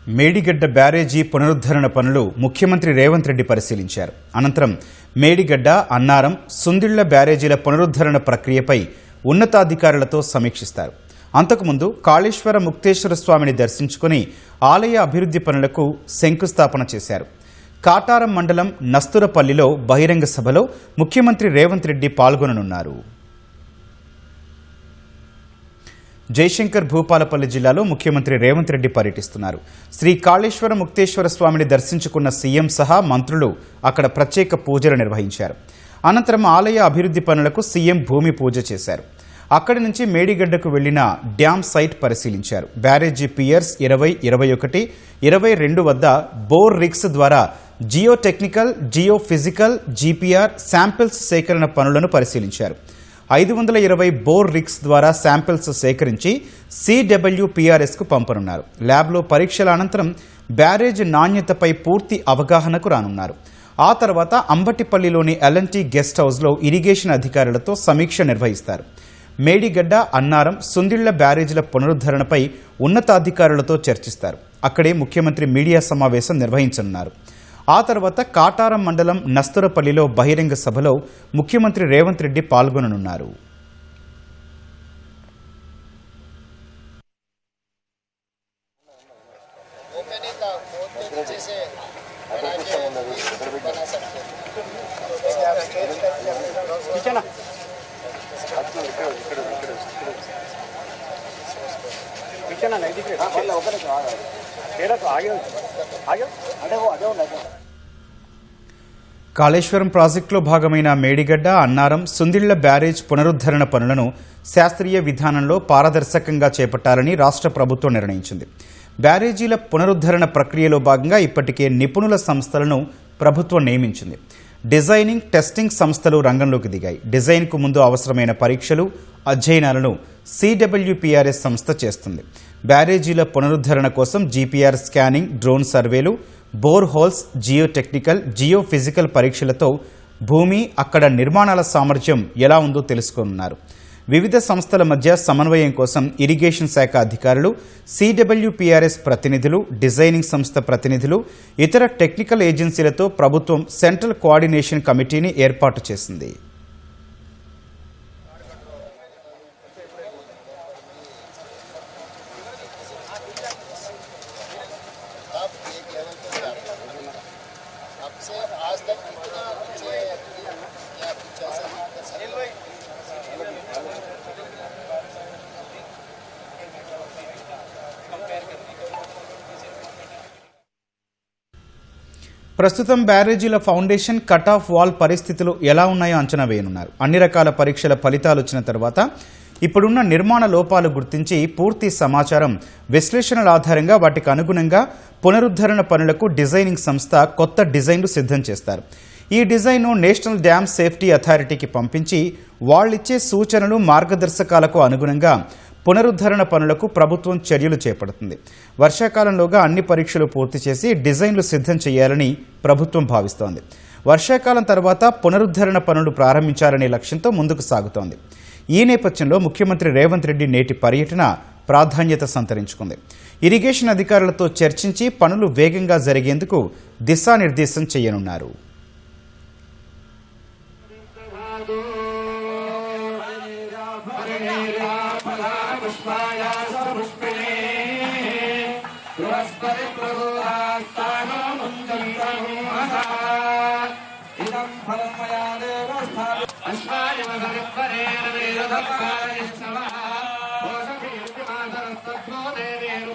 మేడిగడ్డ బ్యారేజీ పునరుద్ధరణ పనులు ముఖ్యమంత్రి రేవంత్ రెడ్డి పరిశీలించారు. అనంతరం మేడిగడ్డ, అన్నారం, సుందిళ్ల బ్యారేజీల పునరుద్ధరణ ప్రక్రియపై ఉన్నతాధికారులతో సమీక్షిస్తారు. అంతకుముందు కాళేశ్వర ముక్తేశ్వర స్వామిని దర్శించుకుని ఆలయ అభివృద్ధి పనులకు శంకుస్థాపన చేశారు. కాటారం మండలం నస్తురపల్లిలో బహిరంగ సభలో ముఖ్యమంత్రి రేవంత్ రెడ్డి పాల్గొననున్నారు. జయశంకర్ భూపాలపల్లి జిల్లాలో ముఖ్యమంత్రి రేవంత్ రెడ్డి పర్యటిస్తున్నారు. శ్రీ కాళేశ్వర ముక్తేశ్వర స్వామిని దర్శించుకున్న సీఎం సహా మంత్రులు అక్కడ ప్రత్యేక పూజలు నిర్వహించారు. అనంతరం ఆలయ అభివృద్ధి పనులకు సీఎం భూమి పూజ చేశారు. అక్కడి నుంచి మేడిగడ్డకు వెళ్లిన డ్యామ్ సైట్ పరిశీలించారు. బ్యారేజీ పియర్స్ 20, 21, 22 వద్ద బోర్ రిగ్స్ ద్వారా geo technical, Jio physical, GPR samples సేకరణ పనులను పరిశీలించారు. 520 బోర్ రిగ్స్ ద్వారా శాంపిల్స్ సేకరించి CWPRSకు పంపనున్నారు. ల్యాబ్లో పరీక్షల అనంతరం బ్యారేజ్ నాణ్యతపై పూర్తి అవగాహనకు రానున్నారు. ఆ తర్వాత అంబటిపల్లిలోని L&T గెస్ట్ హౌస్లో ఇరిగేషన్ అధికారులతో సమీక్ష నిర్వహిస్తారు. మేడిగడ్డ, అన్నారం, సుందిళ్ల బ్యారేజీల పునరుద్ధరణపై ఉన్నతాధికారులతో చర్చిస్తారు. అక్కడే ముఖ్యమంత్రి మీడియా సమావేశం నిర్వహించనున్నారు. ఆ తర్వాత కాటారం మండలం నస్తురపల్లిలో బహిరంగ సభలో ముఖ్యమంత్రి రేవంత్ రెడ్డి పాల్గొననున్నారు. కాళేశ్వరం ప్రాజెక్టులో భాగమైన మేడిగడ్డ, అన్నారం, సుందిళ్ల బ్యారేజ్ పునరుద్ధరణ పనులను శాస్త్రీయ విధానంలో పారదర్శకంగా చేపట్టాలని రాష్ట్ర ప్రభుత్వం నిర్ణయించింది. బ్యారేజీల పునరుద్ధరణ ప్రక్రియలో భాగంగా ఇప్పటికే నిపుణుల సంస్థలను ప్రభుత్వం నియమించింది. డిజైనింగ్, టెస్టింగ్ సంస్థలు రంగంలోకి దిగాయి. డిజైన్కు ముందు అవసరమైన పరీక్షలు, అధ్యయనాలను CWPRS సంస్థ చేస్తుంది. బ్యారేజీల పునరుద్ధరణ కోసం జీపీఆర్ స్కానింగ్, డ్రోన్ సర్వేలు, bore holes, geotechnical, geophysical పరీక్షలతో భూమి, అక్కడ నిర్మాణాల సామర్థ్యం ఎలా ఉందో తెలుసుకోనున్నారు. వివిధ సంస్థల మధ్య సమన్వయం కోసం ఇరిగేషన్ శాఖ అధికారులు, CWPRS ప్రతినిధులు, డిజైనింగ్ సంస్థ ప్రతినిధులు, ఇతర టెక్నికల్ ఏజెన్సీలతో ప్రభుత్వం సెంట్రల్ కోఆర్డినేషన్ కమిటీని ఏర్పాటు చేసింది. ప్రస్తుతం బ్యారేజీల ఫౌండేషన్, కట్ ఆఫ్ వాల్ పరిస్థితులు ఎలా ఉన్నాయో అంచనా వేయనున్నారు. అన్ని రకాల పరీక్షల ఫలితాలు వచ్చిన తర్వాత ఇప్పుడున్న నిర్మాణ లోపాలు గుర్తించి పూర్తి సమాచారం, విశ్లేషణల ఆధారంగా వాటికి అనుగుణంగా పునరుద్ధరణ పనులకు డిజైనింగ్ సంస్థ కొత్త డిజైన్లు సిద్ధం చేస్తారు. ఈ డిజైన్ను నేషనల్ డ్యామ్ సేఫ్టీ అథారిటీకి పంపించి వాళ్ళిచ్చే సూచనలు, మార్గదర్శకాలకు అనుగుణంగా పునరుద్ధరణ పనులకు ప్రభుత్వం చర్యలు చేపడుతుంది. వర్షాకాలంలోగా అన్ని పరీక్షలు పూర్తి చేసి డిజైన్లు సిద్ధం చేయాలని ప్రభుత్వం భావిస్తోంది. వర్షాకాలం తర్వాత పునరుద్ధరణ పనులు ప్రారంభించాలనే లక్ష్యంతో ముందుకు సాగుతోంది. ఈ నేపథ్యంలో ముఖ్యమంత్రి రేవంత్ రెడ్డి నేటి పర్యటన ప్రాధాన్యత సంతరించుకుంది. ఇరిగేషన్ అధికారులతో చర్చించి పనులు వేగంగా జరిగేందుకు దిశానిర్దేశం చేయనున్నారు. దేవేరు